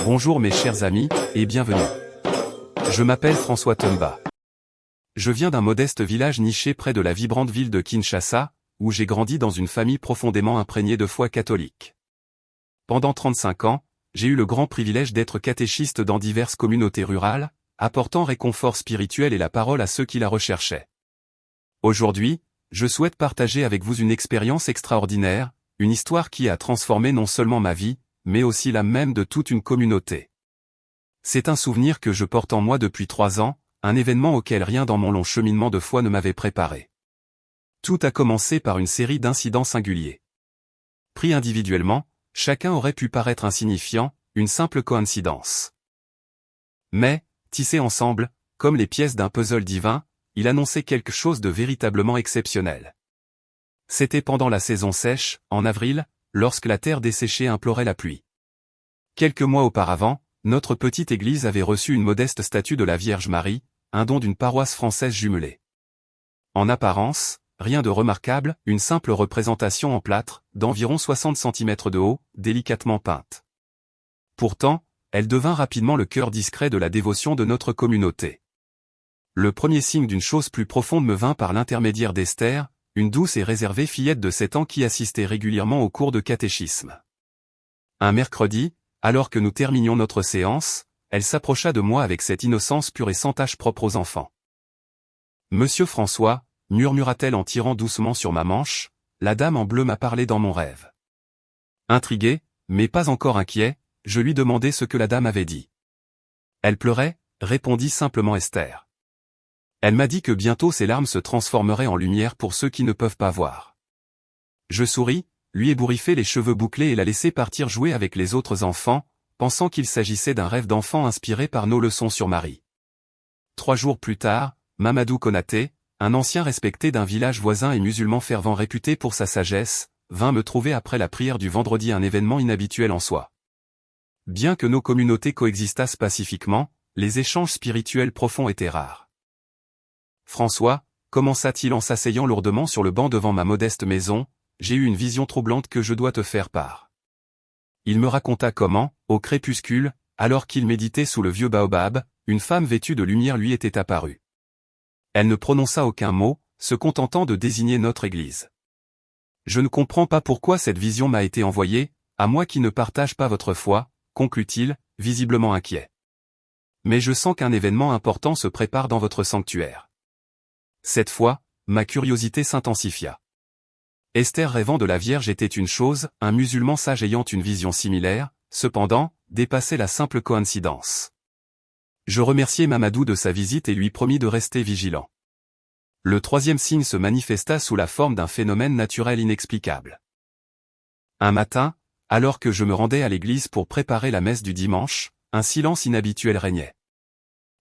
Bonjour mes chers amis, et bienvenue. Je m'appelle François Tumba. Je viens d'un modeste village niché près de la vibrante ville de Kinshasa, où j'ai grandi dans une famille profondément imprégnée de foi catholique. Pendant 35 ans, j'ai eu le grand privilège d'être catéchiste dans diverses communautés rurales, apportant réconfort spirituel et la parole à ceux qui la recherchaient. Aujourd'hui, je souhaite partager avec vous une expérience extraordinaire, une histoire qui a transformé non seulement ma vie, mais aussi l'âme même de toute une communauté. C'est un souvenir que je porte en moi depuis 3 ans, un événement auquel rien dans mon long cheminement de foi ne m'avait préparé. Tout a commencé par une série d'incidents singuliers. Pris individuellement, chacun aurait pu paraître insignifiant, une simple coïncidence. Mais, tissés ensemble, comme les pièces d'un puzzle divin, il annonçait quelque chose de véritablement exceptionnel. C'était pendant la saison sèche, en avril, lorsque la terre desséchée implorait la pluie. Quelques mois auparavant, notre petite église avait reçu une modeste statue de la Vierge Marie, un don d'une paroisse française jumelée. En apparence, rien de remarquable, une simple représentation en plâtre, d'environ 60 cm de haut, délicatement peinte. Pourtant, elle devint rapidement le cœur discret de la dévotion de notre communauté. Le premier signe d'une chose plus profonde me vint par l'intermédiaire d'Esther, une douce et réservée fillette de 7 ans qui assistait régulièrement aux cours de catéchisme. Un mercredi, alors que nous terminions notre séance, elle s'approcha de moi avec cette innocence pure et sans tache propre aux enfants. « Monsieur François », murmura-t-elle en tirant doucement sur ma manche, « la dame en bleu m'a parlé dans mon rêve. » Intrigué, mais pas encore inquiet, je lui demandai ce que la dame avait dit. « Elle pleurait », répondit simplement Esther. Elle m'a dit que bientôt ses larmes se transformeraient en lumière pour ceux qui ne peuvent pas voir. Je souris, lui ébouriffai les cheveux bouclés et la laissai partir jouer avec les autres enfants, pensant qu'il s'agissait d'un rêve d'enfant inspiré par nos leçons sur Marie. 3 jours plus tard, Mamadou Konaté, un ancien respecté d'un village voisin et musulman fervent réputé pour sa sagesse, vint me trouver après la prière du vendredi, un événement inhabituel en soi. Bien que nos communautés coexistassent pacifiquement, les échanges spirituels profonds étaient rares. François, commença-t-il en s'asseyant lourdement sur le banc devant ma modeste maison, j'ai eu une vision troublante que je dois te faire part. Il me raconta comment, au crépuscule, alors qu'il méditait sous le vieux baobab, une femme vêtue de lumière lui était apparue. Elle ne prononça aucun mot, se contentant de désigner notre église. Je ne comprends pas pourquoi cette vision m'a été envoyée, à moi qui ne partage pas votre foi, conclut-il, visiblement inquiet. Mais je sens qu'un événement important se prépare dans votre sanctuaire. Cette fois, ma curiosité s'intensifia. Esther rêvant de la Vierge était une chose, un musulman sage ayant une vision similaire, cependant, dépassait la simple coïncidence. Je remerciai Mamadou de sa visite et lui promis de rester vigilant. Le 3e signe se manifesta sous la forme d'un phénomène naturel inexplicable. Un matin, alors que je me rendais à l'église pour préparer la messe du dimanche, un silence inhabituel régnait.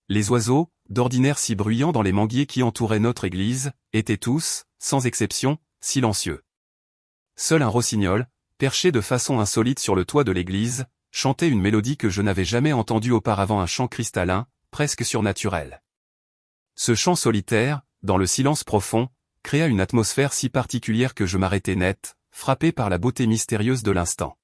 Les oiseaux, d'ordinaire si bruyants dans les manguiers qui entouraient notre église, étaient tous, sans exception, silencieux. Seul un rossignol, perché de façon insolite sur le toit de l'église, chantait une mélodie que je n'avais jamais entendue auparavant, un chant cristallin, presque surnaturel. Ce chant solitaire, dans le silence profond, créa une atmosphère si particulière que je m'arrêtai net, frappé par la beauté mystérieuse de l'instant.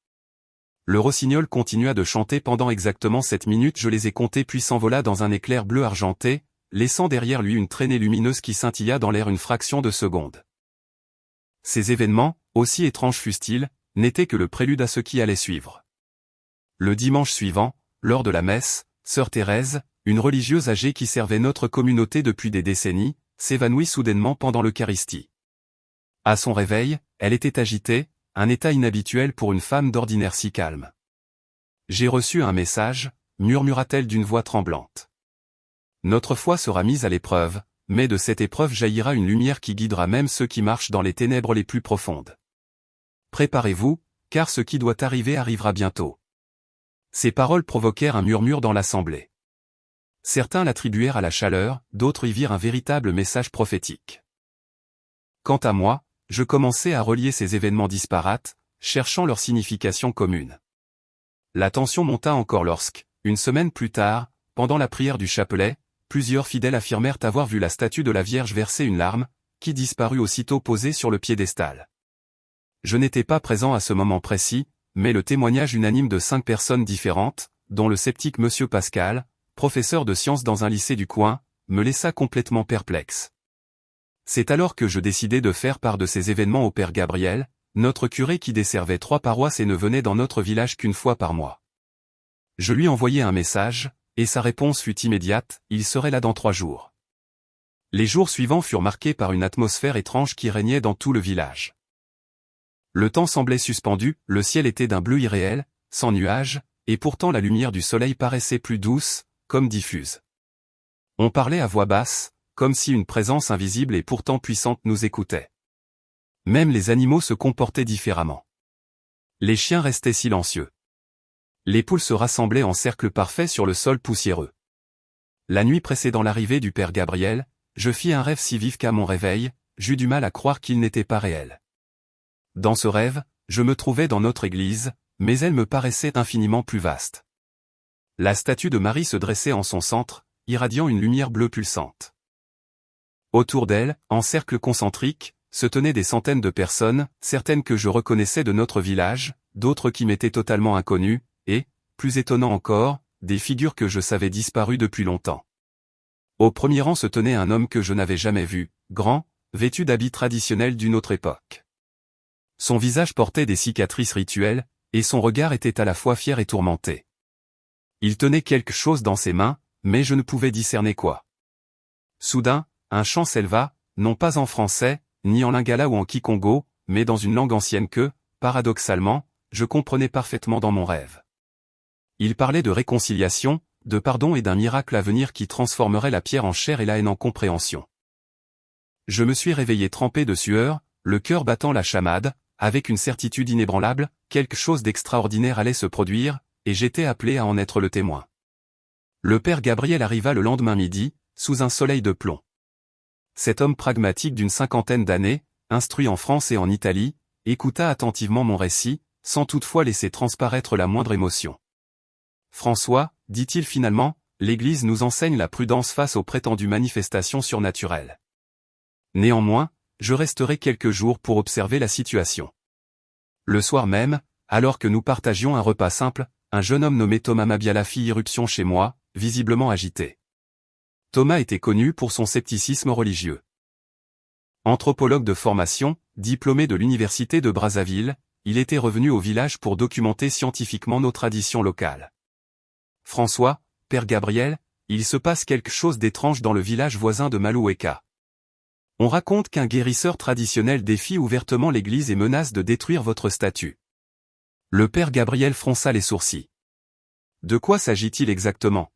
Le rossignol continua de chanter pendant exactement 7 minutes, je les ai comptés puis s'envola dans un éclair bleu argenté, laissant derrière lui une traînée lumineuse qui scintilla dans l'air une fraction de seconde. Ces événements, aussi étranges fussent-ils, n'étaient que le prélude à ce qui allait suivre. Le dimanche suivant, lors de la messe, sœur Thérèse, une religieuse âgée qui servait notre communauté depuis des décennies, s'évanouit soudainement pendant l'Eucharistie. À son réveil, elle était agitée, un état inhabituel pour une femme d'ordinaire si calme. « J'ai reçu un message », murmura-t-elle d'une voix tremblante. « Notre foi sera mise à l'épreuve, mais de cette épreuve jaillira une lumière qui guidera même ceux qui marchent dans les ténèbres les plus profondes. Préparez-vous, car ce qui doit arriver arrivera bientôt. » Ces paroles provoquèrent un murmure dans l'assemblée. Certains l'attribuèrent à la chaleur, d'autres y virent un véritable message prophétique. Quant à moi, je commençai à relier ces événements disparates, cherchant leur signification commune. La tension monta encore lorsque, une semaine plus tard, pendant la prière du chapelet, plusieurs fidèles affirmèrent avoir vu la statue de la Vierge verser une larme, qui disparut aussitôt posée sur le piédestal. Je n'étais pas présent à ce moment précis, mais le témoignage unanime de 5 personnes différentes, dont le sceptique Monsieur Pascal, professeur de sciences dans un lycée du coin, me laissa complètement perplexe. C'est alors que je décidai de faire part de ces événements au père Gabriel, notre curé qui desservait 3 paroisses et ne venait dans notre village qu'une fois par mois. Je lui envoyai un message, et sa réponse fut immédiate, il serait là dans 3 jours. Les jours suivants furent marqués par une atmosphère étrange qui régnait dans tout le village. Le temps semblait suspendu, le ciel était d'un bleu irréel, sans nuages, et pourtant la lumière du soleil paraissait plus douce, comme diffuse. On parlait à voix basse, comme si une présence invisible et pourtant puissante nous écoutait. Même les animaux se comportaient différemment. Les chiens restaient silencieux. Les poules se rassemblaient en cercle parfait sur le sol poussiéreux. La nuit précédant l'arrivée du père Gabriel, je fis un rêve si vif qu'à mon réveil, j'eus du mal à croire qu'il n'était pas réel. Dans ce rêve, je me trouvais dans notre église, mais elle me paraissait infiniment plus vaste. La statue de Marie se dressait en son centre, irradiant une lumière bleue pulsante. Autour d'elle, en cercle concentrique, se tenaient des centaines de personnes, certaines que je reconnaissais de notre village, d'autres qui m'étaient totalement inconnues, et, plus étonnant encore, des figures que je savais disparues depuis longtemps. Au premier rang se tenait un homme que je n'avais jamais vu, grand, vêtu d'habits traditionnels d'une autre époque. Son visage portait des cicatrices rituelles, et son regard était à la fois fier et tourmenté. Il tenait quelque chose dans ses mains, mais je ne pouvais discerner quoi. Soudain, un chant s'éleva, non pas en français, ni en lingala ou en kikongo, mais dans une langue ancienne que, paradoxalement, je comprenais parfaitement dans mon rêve. Il parlait de réconciliation, de pardon et d'un miracle à venir qui transformerait la pierre en chair et la haine en compréhension. Je me suis réveillé trempé de sueur, le cœur battant la chamade, avec une certitude inébranlable, quelque chose d'extraordinaire allait se produire, et j'étais appelé à en être le témoin. Le père Gabriel arriva le lendemain midi, sous un soleil de plomb. Cet homme pragmatique d'une 50aine d'années, instruit en France et en Italie, écouta attentivement mon récit, sans toutefois laisser transparaître la moindre émotion. « François, dit-il finalement, l'Église nous enseigne la prudence face aux prétendues manifestations surnaturelles. Néanmoins, je resterai quelques jours pour observer la situation. » Le soir même, alors que nous partagions un repas simple, un jeune homme nommé Thomas Mabiala fit irruption chez moi, visiblement agité. Thomas était connu pour son scepticisme religieux. Anthropologue de formation, diplômé de l'université de Brazzaville, il était revenu au village pour documenter scientifiquement nos traditions locales. « François, père Gabriel, il se passe quelque chose d'étrange dans le village voisin de Maloueka. On raconte qu'un guérisseur traditionnel défie ouvertement l'église et menace de détruire votre statue. » Le père Gabriel fronça les sourcils. De quoi s'agit-il exactement?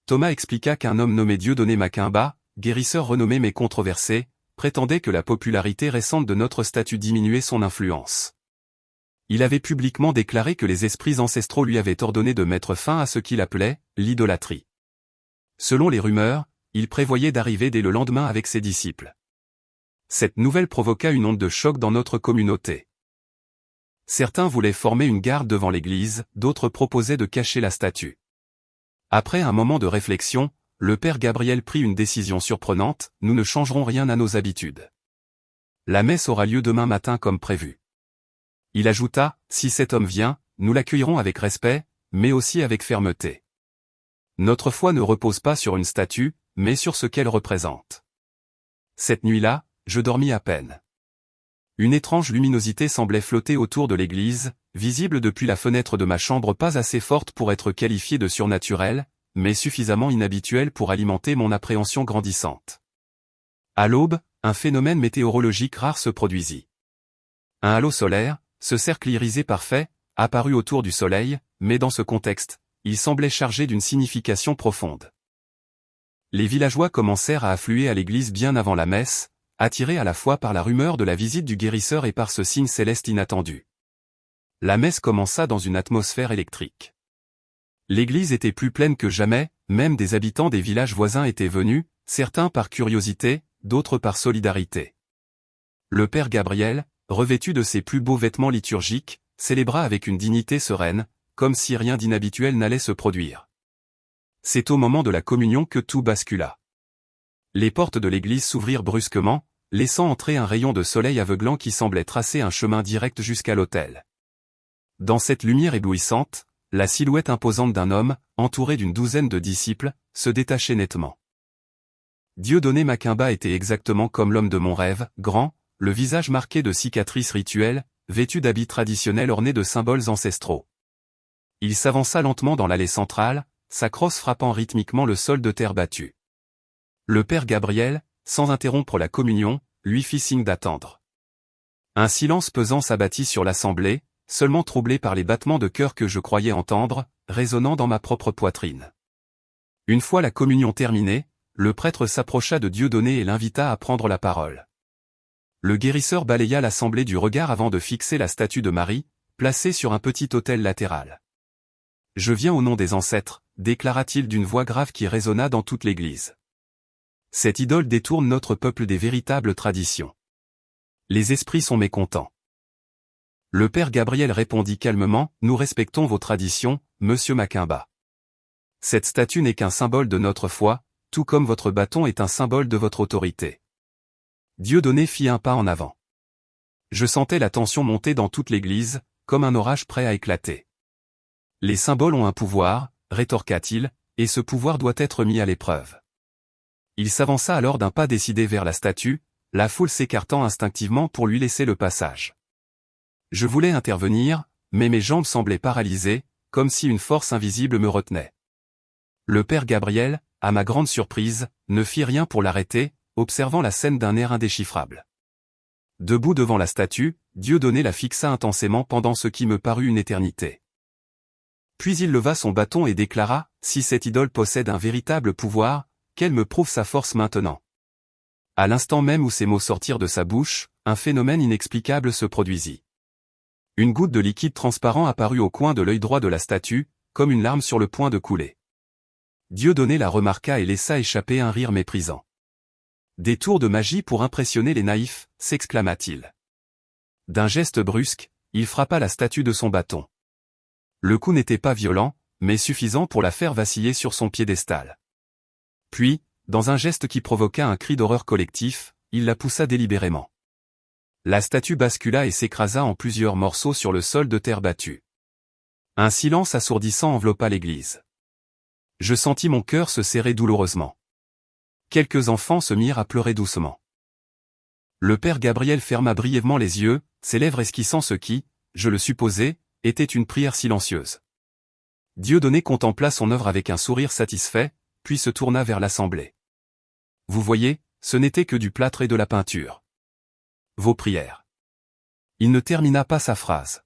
Thomas expliqua qu'un homme nommé Dieudonné Makimba, guérisseur renommé mais controversé, prétendait que la popularité récente de notre statue diminuait son influence. Il avait publiquement déclaré que les esprits ancestraux lui avaient ordonné de mettre fin à ce qu'il appelait l'idolâtrie. Selon les rumeurs, il prévoyait d'arriver dès le lendemain avec ses disciples. Cette nouvelle provoqua une onde de choc dans notre communauté. Certains voulaient former une garde devant l'église, d'autres proposaient de cacher la statue. Après un moment de réflexion, le père Gabriel prit une décision surprenante, nous ne changerons rien à nos habitudes. La messe aura lieu demain matin comme prévu. Il ajouta, si cet homme vient, nous l'accueillerons avec respect, mais aussi avec fermeté. Notre foi ne repose pas sur une statue, mais sur ce qu'elle représente. Cette nuit-là, je dormis à peine. Une étrange luminosité semblait flotter autour de l'église, visible depuis la fenêtre de ma chambre, pas assez forte pour être qualifiée de surnaturelle, mais suffisamment inhabituelle pour alimenter mon appréhension grandissante. À l'aube, un phénomène météorologique rare se produisit. Un halo solaire, ce cercle irisé parfait, apparut autour du soleil, mais dans ce contexte, il semblait chargé d'une signification profonde. Les villageois commencèrent à affluer à l'église bien avant la messe, attirés à la fois par la rumeur de la visite du guérisseur et par ce signe céleste inattendu. La messe commença dans une atmosphère électrique. L'église était plus pleine que jamais, même des habitants des villages voisins étaient venus, certains par curiosité, d'autres par solidarité. Le père Gabriel, revêtu de ses plus beaux vêtements liturgiques, célébra avec une dignité sereine, comme si rien d'inhabituel n'allait se produire. C'est au moment de la communion que tout bascula. Les portes de l'église s'ouvrirent brusquement, laissant entrer un rayon de soleil aveuglant qui semblait tracer un chemin direct jusqu'à l'autel. Dans cette lumière éblouissante, la silhouette imposante d'un homme, entouré d'une douzaine de disciples, se détachait nettement. Dieudonné Makimba était exactement comme l'homme de mon rêve, grand, le visage marqué de cicatrices rituelles, vêtu d'habits traditionnels ornés de symboles ancestraux. Il s'avança lentement dans l'allée centrale, sa crosse frappant rythmiquement le sol de terre battue. Le père Gabriel, sans interrompre la communion, lui fit signe d'attendre. Un silence pesant s'abattit sur l'assemblée, seulement troublé par les battements de cœur que je croyais entendre, résonnant dans ma propre poitrine. Une fois la communion terminée, le prêtre s'approcha de Dieudonné et l'invita à prendre la parole. Le guérisseur balaya l'assemblée du regard avant de fixer la statue de Marie, placée sur un petit autel latéral. « Je viens au nom des ancêtres », déclara-t-il d'une voix grave qui résonna dans toute l'église. Cette idole détourne notre peuple des véritables traditions. Les esprits sont mécontents. Le père Gabriel répondit calmement, « Nous respectons vos traditions, monsieur Makimba. Cette statue n'est qu'un symbole de notre foi, tout comme votre bâton est un symbole de votre autorité. » Dieudonné fit un pas en avant. Je sentais la tension monter dans toute l'église, comme un orage prêt à éclater. Les symboles ont un pouvoir, rétorqua-t-il, et ce pouvoir doit être mis à l'épreuve. Il s'avança alors d'un pas décidé vers la statue, la foule s'écartant instinctivement pour lui laisser le passage. Je voulais intervenir, mais mes jambes semblaient paralysées, comme si une force invisible me retenait. Le père Gabriel, à ma grande surprise, ne fit rien pour l'arrêter, observant la scène d'un air indéchiffrable. Debout devant la statue, Dieudonné la fixa intensément pendant ce qui me parut une éternité. Puis il leva son bâton et déclara, « Si cette idole possède un véritable pouvoir, qu'elle me prouve sa force maintenant. » À l'instant même où ces mots sortirent de sa bouche, un phénomène inexplicable se produisit. Une goutte de liquide transparent apparut au coin de l'œil droit de la statue, comme une larme sur le point de couler. Dieudonné la remarqua et laissa échapper un rire méprisant. « Des tours de magie pour impressionner les naïfs », s'exclama-t-il. D'un geste brusque, il frappa la statue de son bâton. Le coup n'était pas violent, mais suffisant pour la faire vaciller sur son piédestal. Puis, dans un geste qui provoqua un cri d'horreur collectif, il la poussa délibérément. La statue bascula et s'écrasa en plusieurs morceaux sur le sol de terre battue. Un silence assourdissant enveloppa l'église. Je sentis mon cœur se serrer douloureusement. Quelques enfants se mirent à pleurer doucement. Le père Gabriel ferma brièvement les yeux, ses lèvres esquissant ce qui, je le supposais, était une prière silencieuse. Dieudonné contempla son œuvre avec un sourire satisfait, puis se tourna vers l'assemblée. « Vous voyez, ce n'était que du plâtre et de la peinture. Vos prières. » Il ne termina pas sa phrase.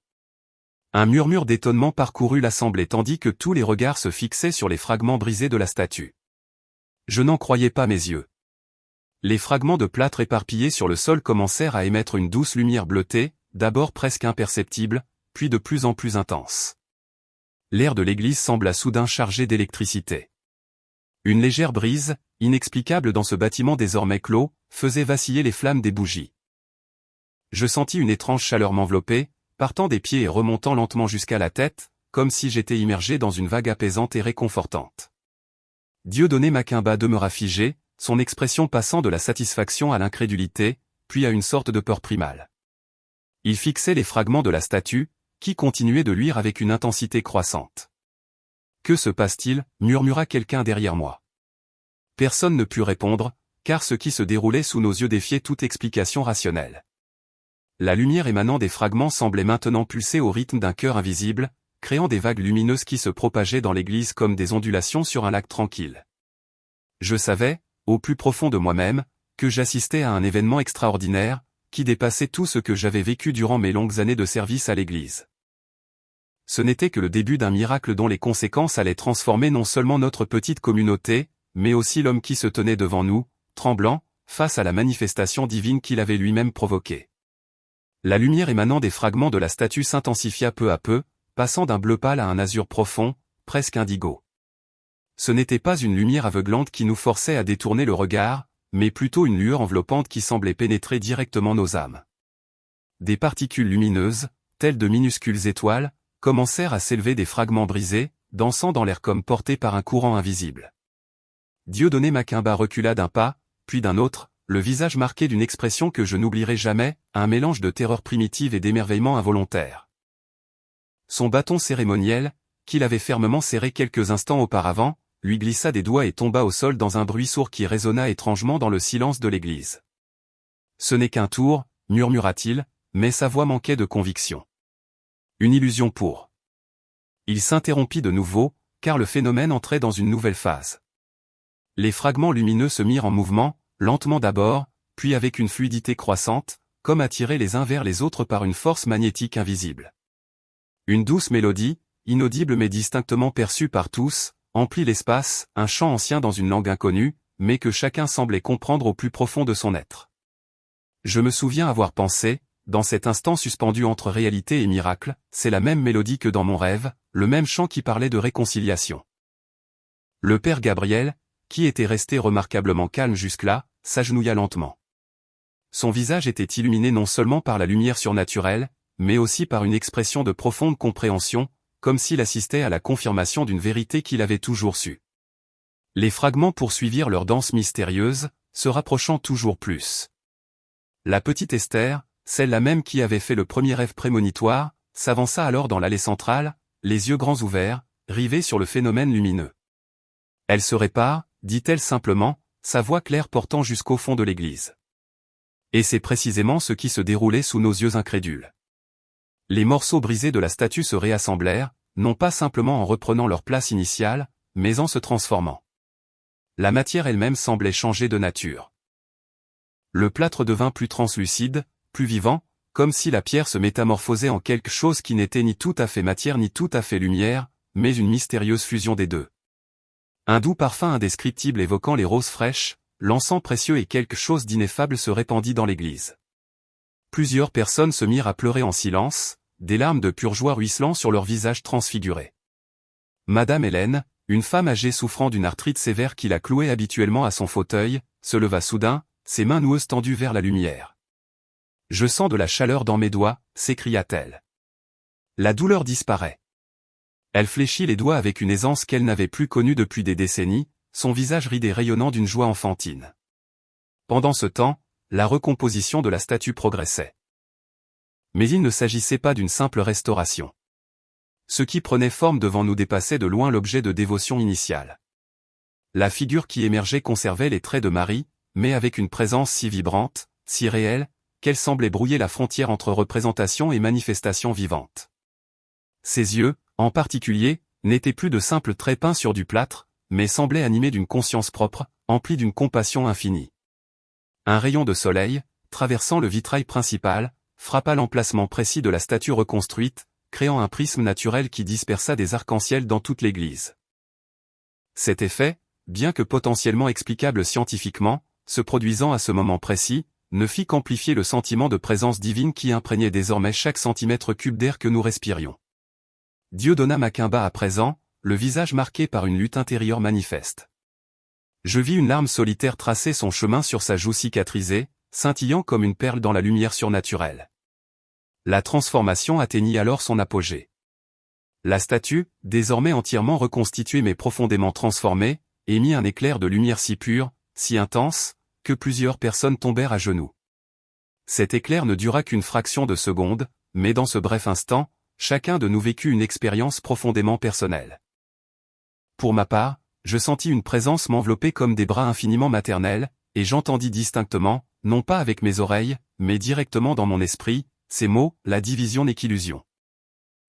Un murmure d'étonnement parcourut l'assemblée tandis que tous les regards se fixaient sur les fragments brisés de la statue. Je n'en croyais pas mes yeux. Les fragments de plâtre éparpillés sur le sol commencèrent à émettre une douce lumière bleutée, d'abord presque imperceptible, puis de plus en plus intense. L'air de l'église sembla soudain chargé d'électricité. Une légère brise, inexplicable dans ce bâtiment désormais clos, faisait vaciller les flammes des bougies. Je sentis une étrange chaleur m'envelopper, partant des pieds et remontant lentement jusqu'à la tête, comme si j'étais immergé dans une vague apaisante et réconfortante. Dieudonné Makimba demeura figé, son expression passant de la satisfaction à l'incrédulité, puis à une sorte de peur primale. Il fixait les fragments de la statue, qui continuaient de luire avec une intensité croissante. « Que se passe-t-il » murmura quelqu'un derrière moi. Personne ne put répondre, car ce qui se déroulait sous nos yeux défiait toute explication rationnelle. La lumière émanant des fragments semblait maintenant pulser au rythme d'un cœur invisible, créant des vagues lumineuses qui se propageaient dans l'église comme des ondulations sur un lac tranquille. Je savais, au plus profond de moi-même, que j'assistais à un événement extraordinaire, qui dépassait tout ce que j'avais vécu durant mes longues années de service à l'église. Ce n'était que le début d'un miracle dont les conséquences allaient transformer non seulement notre petite communauté, mais aussi l'homme qui se tenait devant nous, tremblant, face à la manifestation divine qu'il avait lui-même provoquée. La lumière émanant des fragments de la statue s'intensifia peu à peu, passant d'un bleu pâle à un azur profond, presque indigo. Ce n'était pas une lumière aveuglante qui nous forçait à détourner le regard, mais plutôt une lueur enveloppante qui semblait pénétrer directement nos âmes. Des particules lumineuses, telles de minuscules étoiles, commencèrent à s'élever des fragments brisés, dansant dans l'air comme portés par un courant invisible. Dieudonné Makimba recula d'un pas, puis d'un autre, le visage marqué d'une expression que je n'oublierai jamais, un mélange de terreur primitive et d'émerveillement involontaire. Son bâton cérémoniel, qu'il avait fermement serré quelques instants auparavant, lui glissa des doigts et tomba au sol dans un bruit sourd qui résonna étrangement dans le silence de l'église. « Ce n'est qu'un tour, murmura-t-il, mais sa voix manquait de conviction. Une illusion pour. Il s'interrompit de nouveau, car le phénomène entrait dans une nouvelle phase. Les fragments lumineux se mirent en mouvement, lentement d'abord, puis avec une fluidité croissante, comme attirés les uns vers les autres par une force magnétique invisible. Une douce mélodie, inaudible mais distinctement perçue par tous, emplit l'espace, un chant ancien dans une langue inconnue, mais que chacun semblait comprendre au plus profond de son être. Je me souviens avoir pensé, dans cet instant suspendu entre réalité et miracle, c'est la même mélodie que dans mon rêve, le même chant qui parlait de réconciliation. Le père Gabriel, qui était resté remarquablement calme jusque-là, s'agenouilla lentement. Son visage était illuminé non seulement par la lumière surnaturelle, mais aussi par une expression de profonde compréhension, comme s'il assistait à la confirmation d'une vérité qu'il avait toujours su. Les fragments poursuivirent leur danse mystérieuse, se rapprochant toujours plus. La petite Esther, celle-là même qui avait fait le premier rêve prémonitoire, s'avança alors dans l'allée centrale, les yeux grands ouverts, rivés sur le phénomène lumineux. Elle se répare, dit-elle simplement, sa voix claire portant jusqu'au fond de l'église. Et c'est précisément ce qui se déroulait sous nos yeux incrédules. Les morceaux brisés de la statue se réassemblèrent, non pas simplement en reprenant leur place initiale, mais en se transformant. La matière elle-même semblait changer de nature. Le plâtre devint plus translucide, plus vivant, comme si la pierre se métamorphosait en quelque chose qui n'était ni tout à fait matière ni tout à fait lumière, mais une mystérieuse fusion des deux. Un doux parfum indescriptible évoquant les roses fraîches, l'encens précieux et quelque chose d'ineffable se répandit dans l'église. Plusieurs personnes se mirent à pleurer en silence, des larmes de pure joie ruisselant sur leurs visages transfigurés. Madame Hélène, une femme âgée souffrant d'une arthrite sévère qui la clouait habituellement à son fauteuil, se leva soudain, ses mains noueuses tendues vers la lumière. « Je sens de la chaleur dans mes doigts », s'écria-t-elle. La douleur disparaît. Elle fléchit les doigts avec une aisance qu'elle n'avait plus connue depuis des décennies, son visage ridé rayonnant d'une joie enfantine. Pendant ce temps, la recomposition de la statue progressait. Mais il ne s'agissait pas d'une simple restauration. Ce qui prenait forme devant nous dépassait de loin l'objet de dévotion initiale. La figure qui émergeait conservait les traits de Marie, mais avec une présence si vibrante, si réelle, qu'elle semblait brouiller la frontière entre représentation et manifestation vivante. Ses yeux, en particulier, n'étaient plus de simples traits peints sur du plâtre, mais semblaient animés d'une conscience propre, emplis d'une compassion infinie. Un rayon de soleil, traversant le vitrail principal, frappa l'emplacement précis de la statue reconstruite, créant un prisme naturel qui dispersa des arcs-en-ciel dans toute l'église. Cet effet, bien que potentiellement explicable scientifiquement, se produisant à ce moment précis, ne fit qu'amplifier le sentiment de présence divine qui imprégnait désormais chaque centimètre cube d'air que nous respirions. Dieudonna Macumba à présent, le visage marqué par une lutte intérieure manifeste. Je vis une larme solitaire tracer son chemin sur sa joue cicatrisée, scintillant comme une perle dans la lumière surnaturelle. La transformation atteignit alors son apogée. La statue, désormais entièrement reconstituée mais profondément transformée, émit un éclair de lumière si pur, si intense, que plusieurs personnes tombèrent à genoux. Cet éclair ne dura qu'une fraction de seconde, mais dans ce bref instant, chacun de nous vécut une expérience profondément personnelle. Pour ma part, je sentis une présence m'envelopper comme des bras infiniment maternels, et j'entendis distinctement, non pas avec mes oreilles, mais directement dans mon esprit, ces mots, la division n'est qu'illusion.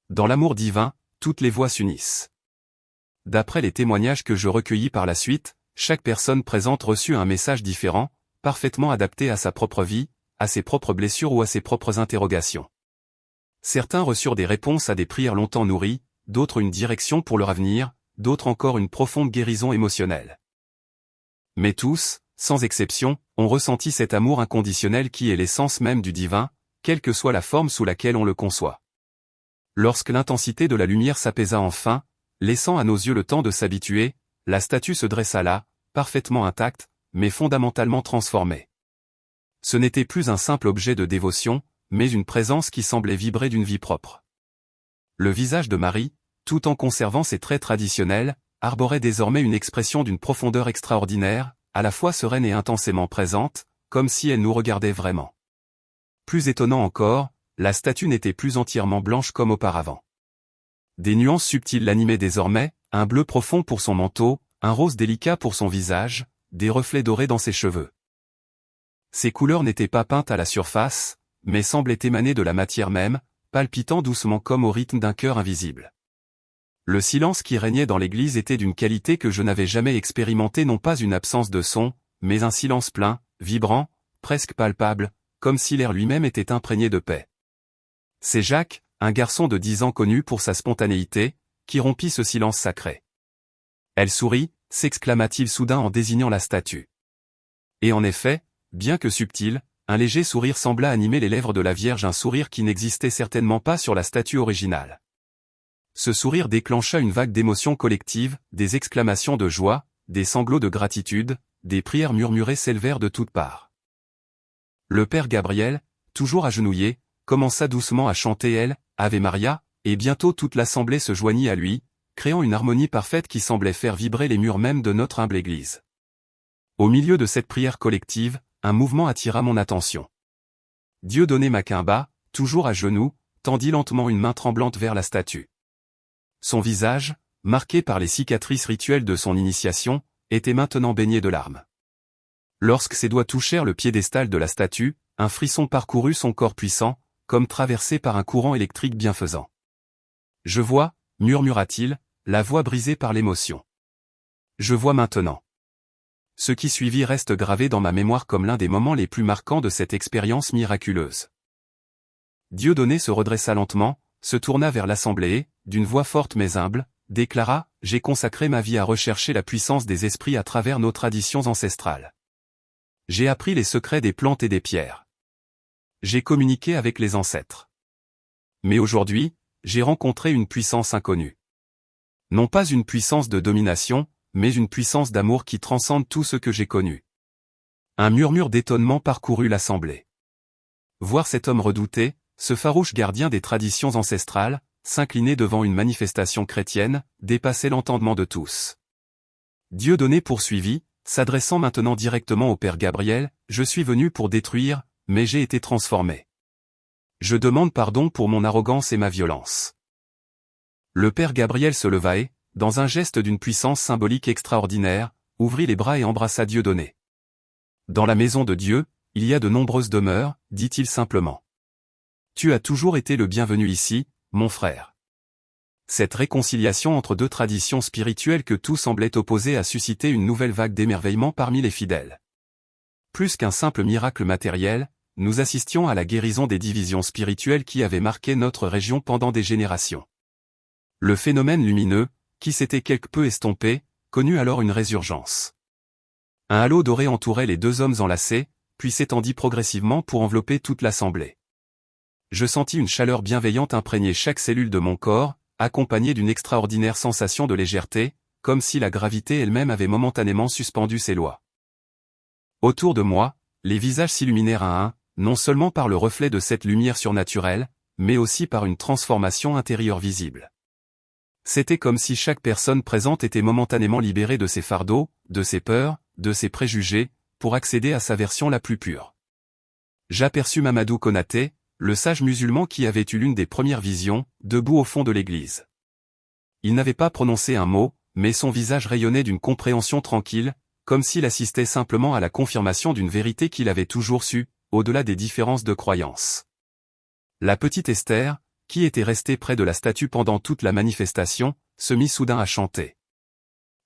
Dans l'amour divin, toutes les voix s'unissent. D'après les témoignages que je recueillis par la suite, chaque personne présente reçut un message différent, parfaitement adapté à sa propre vie, à ses propres blessures ou à ses propres interrogations. Certains reçurent des réponses à des prières longtemps nourries, d'autres une direction pour leur avenir, d'autres encore une profonde guérison émotionnelle. Mais tous, sans exception, ont ressenti cet amour inconditionnel qui est l'essence même du divin, quelle que soit la forme sous laquelle on le conçoit. Lorsque l'intensité de la lumière s'apaisa enfin, laissant à nos yeux le temps de s'habituer, la statue se dressa là, parfaitement intacte, mais fondamentalement transformée. Ce n'était plus un simple objet de dévotion, mais une présence qui semblait vibrer d'une vie propre. Le visage de Marie, tout en conservant ses traits traditionnels, arborait désormais une expression d'une profondeur extraordinaire, à la fois sereine et intensément présente, comme si elle nous regardait vraiment. Plus étonnant encore, la statue n'était plus entièrement blanche comme auparavant. Des nuances subtiles l'animaient désormais, un bleu profond pour son manteau, un rose délicat pour son visage, des reflets dorés dans ses cheveux. Ces couleurs n'étaient pas peintes à la surface, mais semblaient émaner de la matière même, palpitant doucement comme au rythme d'un cœur invisible. Le silence qui régnait dans l'église était d'une qualité que je n'avais jamais expérimentée, non pas une absence de son, mais un silence plein, vibrant, presque palpable, comme si l'air lui-même était imprégné de paix. C'est Jacques, un garçon de 10 ans connu pour sa spontanéité, qui rompit ce silence sacré. Elle sourit, s'exclama-t-il soudain en désignant la statue. Et en effet, bien que subtil, un léger sourire sembla animer les lèvres de la Vierge, un sourire qui n'existait certainement pas sur la statue originale. Ce sourire déclencha une vague d'émotions collectives, des exclamations de joie, des sanglots de gratitude, des prières murmurées s'élevèrent de toutes parts. Le père Gabriel, toujours agenouillé, commença doucement à chanter elle, Ave Maria, et bientôt toute l'assemblée se joignit à lui, créant une harmonie parfaite qui semblait faire vibrer les murs même de notre humble église. Au milieu de cette prière collective, un mouvement attira mon attention. Dieudonné Macumba, toujours à genoux, tendit lentement une main tremblante vers la statue. Son visage, marqué par les cicatrices rituelles de son initiation, était maintenant baigné de larmes. Lorsque ses doigts touchèrent le piédestal de la statue, un frisson parcourut son corps puissant, comme traversé par un courant électrique bienfaisant. « Je vois » murmura-t-il, la voix brisée par l'émotion. « Je vois maintenant. » Ce qui suivit reste gravé dans ma mémoire comme l'un des moments les plus marquants de cette expérience miraculeuse. Dieudonné se redressa lentement, se tourna vers l'assemblée et, d'une voix forte mais humble, déclara « J'ai consacré ma vie à rechercher la puissance des esprits à travers nos traditions ancestrales. J'ai appris les secrets des plantes et des pierres. J'ai communiqué avec les ancêtres. Mais aujourd'hui, j'ai rencontré une puissance inconnue. Non pas une puissance de domination, mais une puissance d'amour qui transcende tout ce que j'ai connu. » Un murmure d'étonnement parcourut l'assemblée. Voir cet homme redouté, ce farouche gardien des traditions ancestrales, s'incliner devant une manifestation chrétienne, dépassait l'entendement de tous. Dieudonné poursuivit, s'adressant maintenant directement au père Gabriel, « Je suis venu pour détruire, mais j'ai été transformé. Je demande pardon pour mon arrogance et ma violence. » Le père Gabriel se leva et, dans un geste d'une puissance symbolique extraordinaire, ouvrit les bras et embrassa Dieudonné. « Dans la maison de Dieu, il y a de nombreuses demeures, dit-il simplement. Tu as toujours été le bienvenu ici, mon frère. » Cette réconciliation entre deux traditions spirituelles que tout semblait opposer a suscité une nouvelle vague d'émerveillement parmi les fidèles. Plus qu'un simple miracle matériel, nous assistions à la guérison des divisions spirituelles qui avaient marqué notre région pendant des générations. Le phénomène lumineux, qui s'était quelque peu estompé, connut alors une résurgence. Un halo doré entourait les deux hommes enlacés, puis s'étendit progressivement pour envelopper toute l'assemblée. Je sentis une chaleur bienveillante imprégner chaque cellule de mon corps, accompagnée d'une extraordinaire sensation de légèreté, comme si la gravité elle-même avait momentanément suspendu ses lois. Autour de moi, les visages s'illuminèrent un à un, non seulement par le reflet de cette lumière surnaturelle, mais aussi par une transformation intérieure visible. C'était comme si chaque personne présente était momentanément libérée de ses fardeaux, de ses peurs, de ses préjugés, pour accéder à sa version la plus pure. J'aperçus Mamadou Konaté, le sage musulman qui avait eu l'une des premières visions, debout au fond de l'église. Il n'avait pas prononcé un mot, mais son visage rayonnait d'une compréhension tranquille, comme s'il assistait simplement à la confirmation d'une vérité qu'il avait toujours su, au-delà des différences de croyance. La petite Esther, qui était restée près de la statue pendant toute la manifestation, se mit soudain à chanter.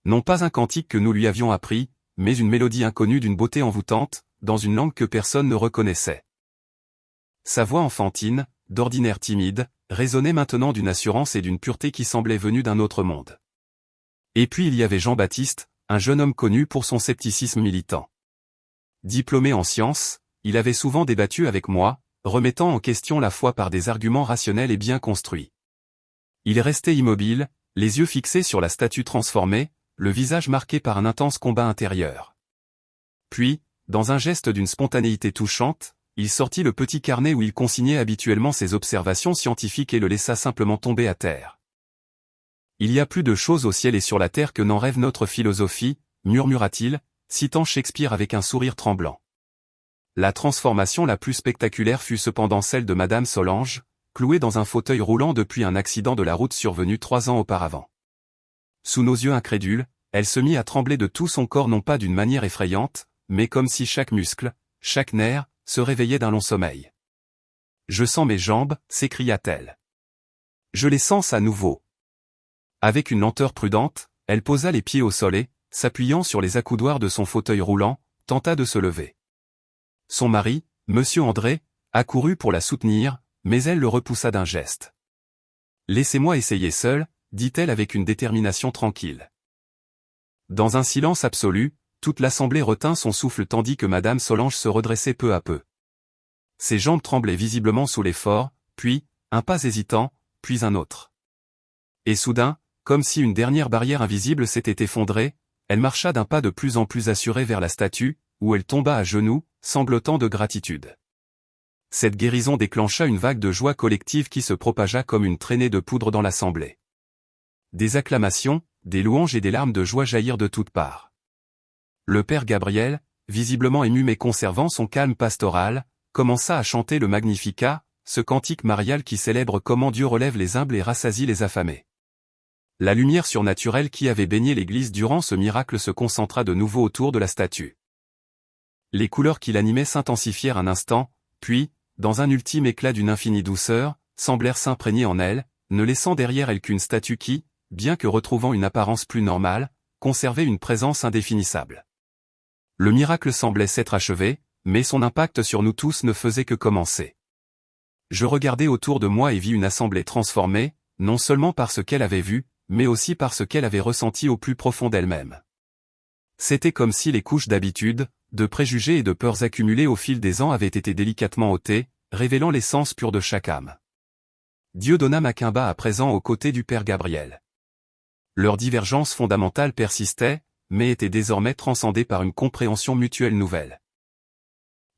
Non pas un cantique que nous lui avions appris, mais une mélodie inconnue d'une beauté envoûtante, dans une langue que personne ne reconnaissait. Sa voix enfantine, d'ordinaire timide, résonnait maintenant d'une assurance et d'une pureté qui semblaient venues d'un autre monde. Et puis il y avait Jean-Baptiste, un jeune homme connu pour son scepticisme militant. Diplômé en sciences, il avait souvent débattu avec moi, remettant en question la foi par des arguments rationnels et bien construits. Il restait immobile, les yeux fixés sur la statue transformée, le visage marqué par un intense combat intérieur. Puis, dans un geste d'une spontanéité touchante, il sortit le petit carnet où il consignait habituellement ses observations scientifiques et le laissa simplement tomber à terre. « Il y a plus de choses au ciel et sur la terre que n'en rêve notre philosophie, » murmura-t-il, citant Shakespeare avec un sourire tremblant. La transformation la plus spectaculaire fut cependant celle de Madame Solange, clouée dans un fauteuil roulant depuis un accident de la route survenu 3 ans auparavant. Sous nos yeux incrédules, elle se mit à trembler de tout son corps non pas d'une manière effrayante, mais comme si chaque muscle, chaque nerf, se réveillait d'un long sommeil. « Je sens mes jambes » s'écria-t-elle. « Je les sens à nouveau. » Avec une lenteur prudente, elle posa les pieds au sol et, s'appuyant sur les accoudoirs de son fauteuil roulant, tenta de se lever. Son mari, Monsieur André, accourut pour la soutenir, mais elle le repoussa d'un geste. « Laissez-moi essayer seule, » dit-elle avec une détermination tranquille. Dans un silence absolu, toute l'assemblée retint son souffle tandis que Madame Solange se redressait peu à peu. Ses jambes tremblaient visiblement sous l'effort, puis, un pas hésitant, puis un autre. Et soudain, comme si une dernière barrière invisible s'était effondrée, elle marcha d'un pas de plus en plus assuré vers la statue, où elle tomba à genoux, sanglotant de gratitude. Cette guérison déclencha une vague de joie collective qui se propagea comme une traînée de poudre dans l'assemblée. Des acclamations, des louanges et des larmes de joie jaillirent de toutes parts. Le père Gabriel, visiblement ému mais conservant son calme pastoral, commença à chanter le Magnificat, ce cantique marial qui célèbre comment Dieu relève les humbles et rassasie les affamés. La lumière surnaturelle qui avait baigné l'église durant ce miracle se concentra de nouveau autour de la statue. Les couleurs qui l'animaient s'intensifièrent un instant, puis, dans un ultime éclat d'une infinie douceur, semblèrent s'imprégner en elle, ne laissant derrière elle qu'une statue qui, bien que retrouvant une apparence plus normale, conservait une présence indéfinissable. Le miracle semblait s'être achevé, mais son impact sur nous tous ne faisait que commencer. Je regardais autour de moi et vis une assemblée transformée, non seulement par ce qu'elle avait vu, mais aussi par ce qu'elle avait ressenti au plus profond d'elle-même. C'était comme si les couches d'habitude, de préjugés et de peurs accumulées au fil des ans avaient été délicatement ôtées, révélant l'essence pure de chaque âme. Dieu donna Macumba à présent aux côtés du père Gabriel. Leurs divergences fondamentales persistaient, mais étaient désormais transcendées par une compréhension mutuelle nouvelle.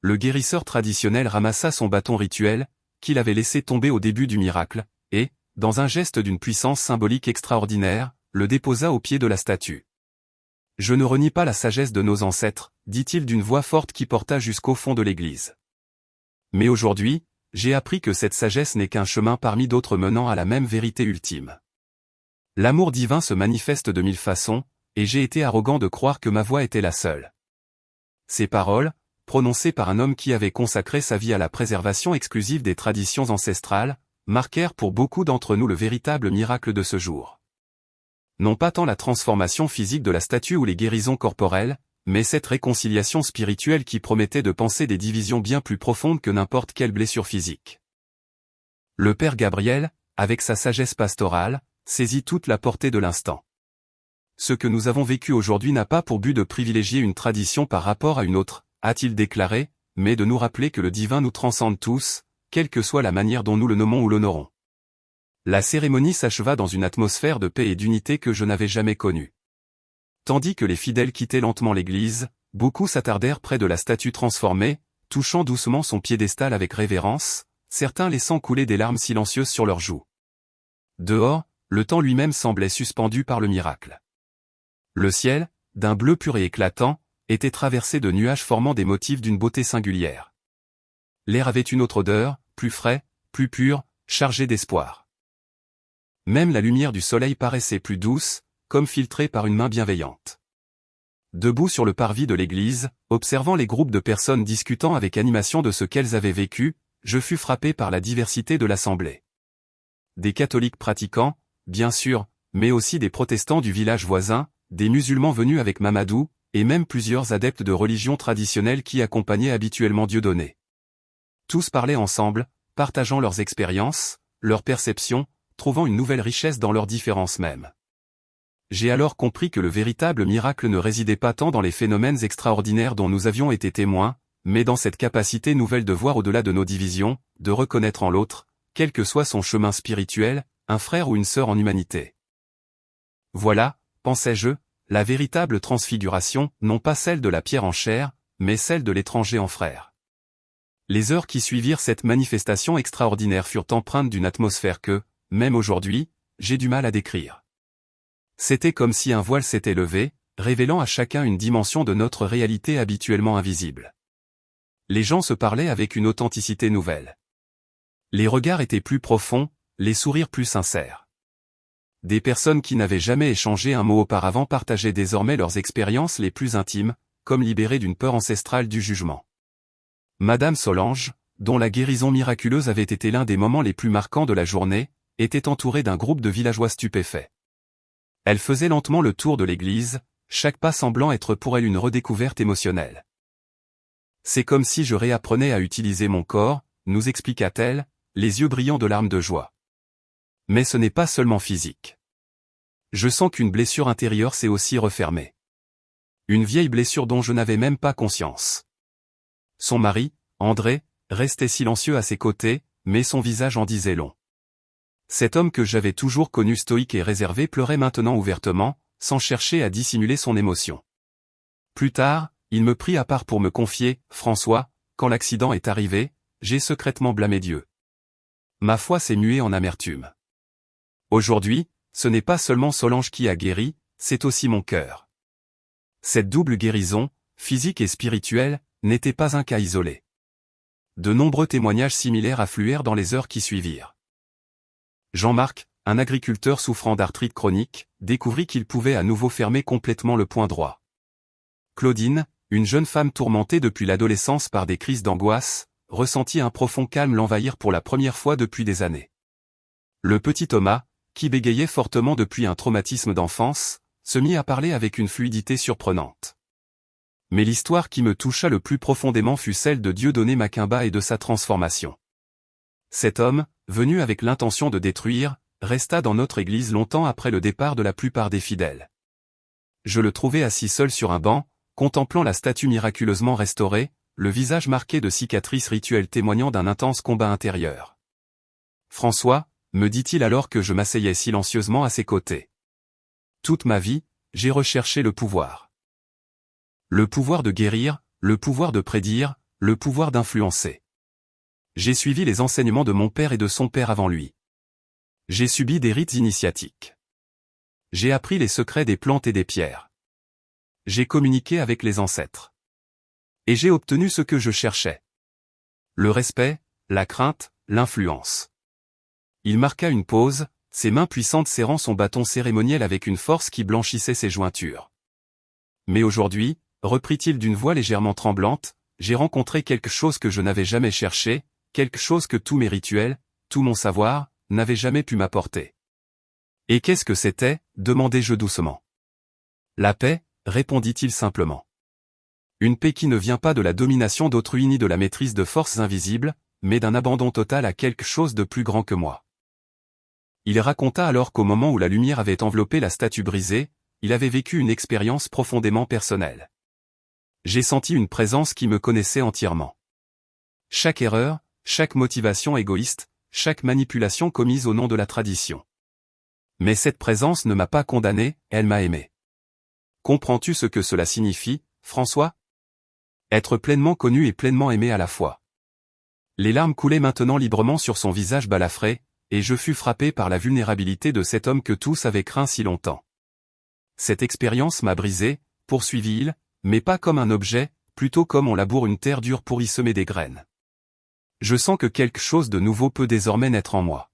Le guérisseur traditionnel ramassa son bâton rituel, qu'il avait laissé tomber au début du miracle, et, dans un geste d'une puissance symbolique extraordinaire, le déposa au pied de la statue. « Je ne renie pas la sagesse de nos ancêtres, dit-il d'une voix forte qui porta jusqu'au fond de l'église. Mais aujourd'hui, j'ai appris que cette sagesse n'est qu'un chemin parmi d'autres menant à la même vérité ultime. L'amour divin se manifeste de 1000 façons, et j'ai été arrogant de croire que ma voix était la seule. » Ces paroles, prononcées par un homme qui avait consacré sa vie à la préservation exclusive des traditions ancestrales, marquèrent pour beaucoup d'entre nous le véritable miracle de ce jour. Non pas tant la transformation physique de la statue ou les guérisons corporelles, mais cette réconciliation spirituelle qui promettait de panser des divisions bien plus profondes que n'importe quelle blessure physique. Le père Gabriel, avec sa sagesse pastorale, saisit toute la portée de l'instant. Ce que nous avons vécu aujourd'hui n'a pas pour but de privilégier une tradition par rapport à une autre, a-t-il déclaré, mais de nous rappeler que le divin nous transcende tous, quelle que soit la manière dont nous le nommons ou l'honorons. La cérémonie s'acheva dans une atmosphère de paix et d'unité que je n'avais jamais connue. Tandis que les fidèles quittaient lentement l'église, beaucoup s'attardèrent près de la statue transformée, touchant doucement son piédestal avec révérence, certains laissant couler des larmes silencieuses sur leurs joues. Dehors, le temps lui-même semblait suspendu par le miracle. Le ciel, d'un bleu pur et éclatant, était traversé de nuages formant des motifs d'une beauté singulière. L'air avait une autre odeur, plus frais, plus pur, chargé d'espoir. Même la lumière du soleil paraissait plus douce, comme filtrée par une main bienveillante. Debout sur le parvis de l'église, observant les groupes de personnes discutant avec animation de ce qu'elles avaient vécu, je fus frappé par la diversité de l'assemblée. Des catholiques pratiquants, bien sûr, mais aussi des protestants du village voisin, des musulmans venus avec Mamadou, et même plusieurs adeptes de religions traditionnelles qui accompagnaient habituellement Dieudonné. Tous parlaient ensemble, partageant leurs expériences, leurs perceptions, trouvant une nouvelle richesse dans leurs différences mêmes. J'ai alors compris que le véritable miracle ne résidait pas tant dans les phénomènes extraordinaires dont nous avions été témoins, mais dans cette capacité nouvelle de voir au-delà de nos divisions, de reconnaître en l'autre, quel que soit son chemin spirituel, un frère ou une sœur en humanité. Voilà, pensais-je, la véritable transfiguration, non pas celle de la pierre en chair, mais celle de l'étranger en frère. Les heures qui suivirent cette manifestation extraordinaire furent empreintes d'une atmosphère que, même aujourd'hui, j'ai du mal à décrire. C'était comme si un voile s'était levé, révélant à chacun une dimension de notre réalité habituellement invisible. Les gens se parlaient avec une authenticité nouvelle. Les regards étaient plus profonds, les sourires plus sincères. Des personnes qui n'avaient jamais échangé un mot auparavant partageaient désormais leurs expériences les plus intimes, comme libérées d'une peur ancestrale du jugement. Madame Solange, dont la guérison miraculeuse avait été l'un des moments les plus marquants de la journée, était entourée d'un groupe de villageois stupéfaits. Elle faisait lentement le tour de l'église, chaque pas semblant être pour elle une redécouverte émotionnelle. C'est comme si je réapprenais à utiliser mon corps, nous expliqua-t-elle, les yeux brillants de larmes de joie. Mais ce n'est pas seulement physique. Je sens qu'une blessure intérieure s'est aussi refermée. Une vieille blessure dont je n'avais même pas conscience. Son mari, André, restait silencieux à ses côtés, mais son visage en disait long. Cet homme que j'avais toujours connu stoïque et réservé pleurait maintenant ouvertement, sans chercher à dissimuler son émotion. Plus tard, il me prit à part pour me confier, « François, quand l'accident est arrivé, j'ai secrètement blâmé Dieu. Ma foi s'est muée en amertume. Aujourd'hui, ce n'est pas seulement Solange qui a guéri, c'est aussi mon cœur. » Cette double guérison, physique et spirituelle, n'était pas un cas isolé. De nombreux témoignages similaires affluèrent dans les heures qui suivirent. Jean-Marc, un agriculteur souffrant d'arthrite chronique, découvrit qu'il pouvait à nouveau fermer complètement le poing droit. Claudine, une jeune femme tourmentée depuis l'adolescence par des crises d'angoisse, ressentit un profond calme l'envahir pour la première fois depuis des années. Le petit Thomas, qui bégayait fortement depuis un traumatisme d'enfance, se mit à parler avec une fluidité surprenante. Mais l'histoire qui me toucha le plus profondément fut celle de Dieudonné Macumba et de sa transformation. Cet homme, venu avec l'intention de détruire, resta dans notre église longtemps après le départ de la plupart des fidèles. Je le trouvai assis seul sur un banc, contemplant la statue miraculeusement restaurée, le visage marqué de cicatrices rituelles témoignant d'un intense combat intérieur. « François », me dit-il alors que je m'asseyais silencieusement à ses côtés. « Toute ma vie, j'ai recherché le pouvoir. Le pouvoir de guérir, le pouvoir de prédire, le pouvoir d'influencer. J'ai suivi les enseignements de mon père et de son père avant lui. J'ai subi des rites initiatiques. J'ai appris les secrets des plantes et des pierres. J'ai communiqué avec les ancêtres. Et j'ai obtenu ce que je cherchais. Le respect, la crainte, l'influence. » Il marqua une pause, ses mains puissantes serrant son bâton cérémoniel avec une force qui blanchissait ses jointures. « Mais aujourd'hui, reprit-il d'une voix légèrement tremblante, j'ai rencontré quelque chose que je n'avais jamais cherché, quelque chose que tous mes rituels, tout mon savoir, n'avaient jamais pu m'apporter. »« Et qu'est-ce que c'était » demandai-je doucement. « La paix » répondit-il simplement. Une paix qui ne vient pas de la domination d'autrui ni de la maîtrise de forces invisibles, mais d'un abandon total à quelque chose de plus grand que moi. Il raconta alors qu'au moment où la lumière avait enveloppé la statue brisée, il avait vécu une expérience profondément personnelle. J'ai senti une présence qui me connaissait entièrement. Chaque erreur, chaque motivation égoïste, chaque manipulation commise au nom de la tradition. Mais cette présence ne m'a pas condamné, elle m'a aimé. Comprends-tu ce que cela signifie, François ? Être pleinement connu et pleinement aimé à la fois. Les larmes coulaient maintenant librement sur son visage balafré, et je fus frappé par la vulnérabilité de cet homme que tous avaient craint si longtemps. Cette expérience m'a brisé, poursuivit-il, mais pas comme un objet, plutôt comme on laboure une terre dure pour y semer des graines. Je sens que quelque chose de nouveau peut désormais naître en moi.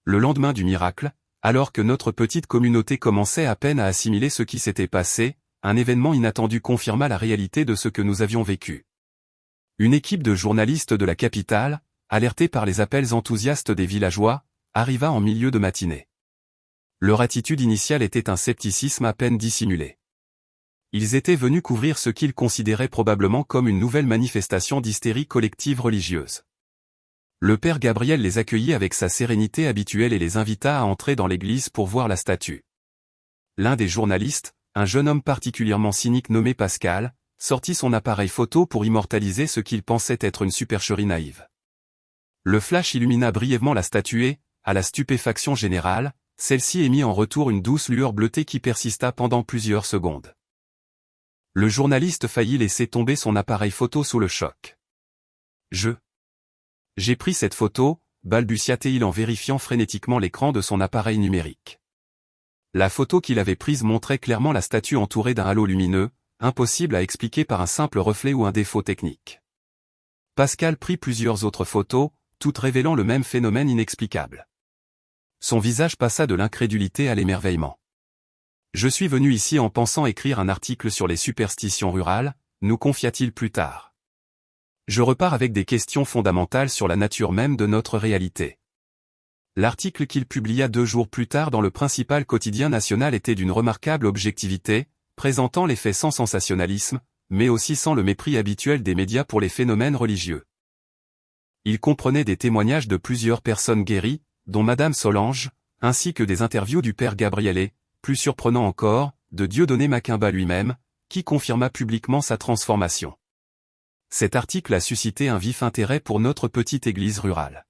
Le lendemain du miracle, alors que notre petite communauté commençait à peine à assimiler ce qui s'était passé, un événement inattendu confirma la réalité de ce que nous avions vécu. Une équipe de journalistes de la capitale, alertés par les appels enthousiastes des villageois, arriva en milieu de matinée. Leur attitude initiale était un scepticisme à peine dissimulé. Ils étaient venus couvrir ce qu'ils considéraient probablement comme une nouvelle manifestation d'hystérie collective religieuse. Le père Gabriel les accueillit avec sa sérénité habituelle et les invita à entrer dans l'église pour voir la statue. L'un des journalistes, un jeune homme particulièrement cynique nommé Pascal, sortit son appareil photo pour immortaliser ce qu'il pensait être une supercherie naïve. Le flash illumina brièvement la statue et, à la stupéfaction générale, celle-ci émit en retour une douce lueur bleutée qui persista pendant plusieurs secondes. Le journaliste faillit laisser tomber son appareil photo sous le choc. J'ai pris cette photo, balbutia-t-il en vérifiant frénétiquement l'écran de son appareil numérique. La photo qu'il avait prise montrait clairement la statue entourée d'un halo lumineux, impossible à expliquer par un simple reflet ou un défaut technique. Pascal prit plusieurs autres photos, toutes révélant le même phénomène inexplicable. Son visage passa de l'incrédulité à l'émerveillement. Je suis venu ici en pensant écrire un article sur les superstitions rurales, nous confia-t-il plus tard. Je repars avec des questions fondamentales sur la nature même de notre réalité. L'article qu'il publia 2 jours plus tard dans le principal quotidien national était d'une remarquable objectivité, présentant les faits sans sensationnalisme, mais aussi sans le mépris habituel des médias pour les phénomènes religieux. Il comprenait des témoignages de plusieurs personnes guéries, dont Madame Solange, ainsi que des interviews du père Gabriel et, plus surprenant encore, de Dieudonné Macumba lui-même, qui confirma publiquement sa transformation. Cet article a suscité un vif intérêt pour notre petite église rurale.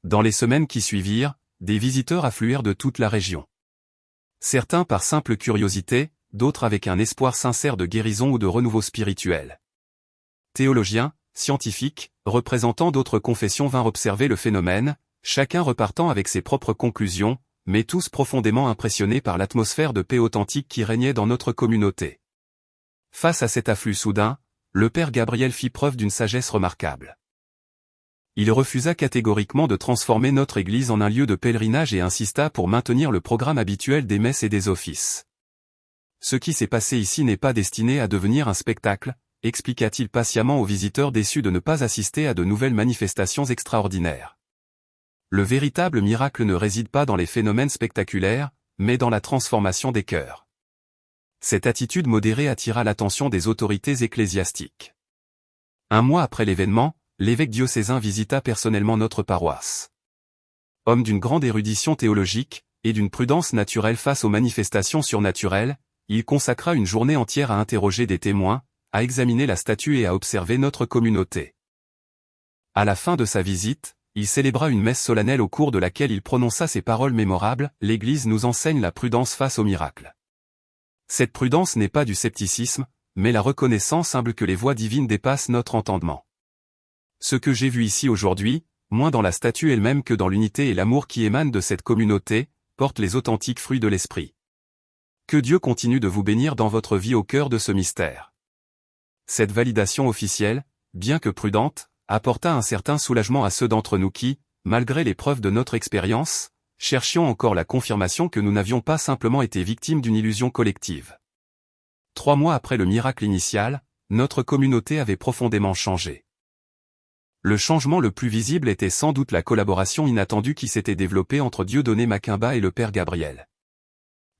Dans les semaines qui suivirent, des visiteurs affluèrent de toute la région. Certains par simple curiosité, d'autres avec un espoir sincère de guérison ou de renouveau spirituel. Théologiens, scientifiques, représentants d'autres confessions vinrent observer le phénomène, chacun repartant avec ses propres conclusions, mais tous profondément impressionnés par l'atmosphère de paix authentique qui régnait dans notre communauté. Face à cet afflux soudain, le père Gabriel fit preuve d'une sagesse remarquable. Il refusa catégoriquement de transformer notre église en un lieu de pèlerinage et insista pour maintenir le programme habituel des messes et des offices. Ce qui s'est passé ici n'est pas destiné à devenir un spectacle, expliqua-t-il patiemment aux visiteurs déçus de ne pas assister à de nouvelles manifestations extraordinaires. Le véritable miracle ne réside pas dans les phénomènes spectaculaires, mais dans la transformation des cœurs. Cette attitude modérée attira l'attention des autorités ecclésiastiques. 1 mois après l'événement, l'évêque diocésain visita personnellement notre paroisse. Homme d'une grande érudition théologique, et d'une prudence naturelle face aux manifestations surnaturelles, il consacra une journée entière à interroger des témoins, à examiner la statue et à observer notre communauté. À la fin de sa visite, il célébra une messe solennelle au cours de laquelle il prononça ces paroles mémorables, « L'Église nous enseigne la prudence face aux miracles. Cette prudence n'est pas du scepticisme, mais la reconnaissance humble que les voies divines dépassent notre entendement. Ce que j'ai vu ici aujourd'hui, moins dans la statue elle-même que dans l'unité et l'amour qui émanent de cette communauté, porte les authentiques fruits de l'esprit. Que Dieu continue de vous bénir dans votre vie au cœur de ce mystère. » Cette validation officielle, bien que prudente, apporta un certain soulagement à ceux d'entre nous qui, malgré les preuves de notre expérience, cherchions encore la confirmation que nous n'avions pas simplement été victimes d'une illusion collective. 3 mois après le miracle initial, notre communauté avait profondément changé. Le changement le plus visible était sans doute la collaboration inattendue qui s'était développée entre Dieudonné Macumba et le père Gabriel.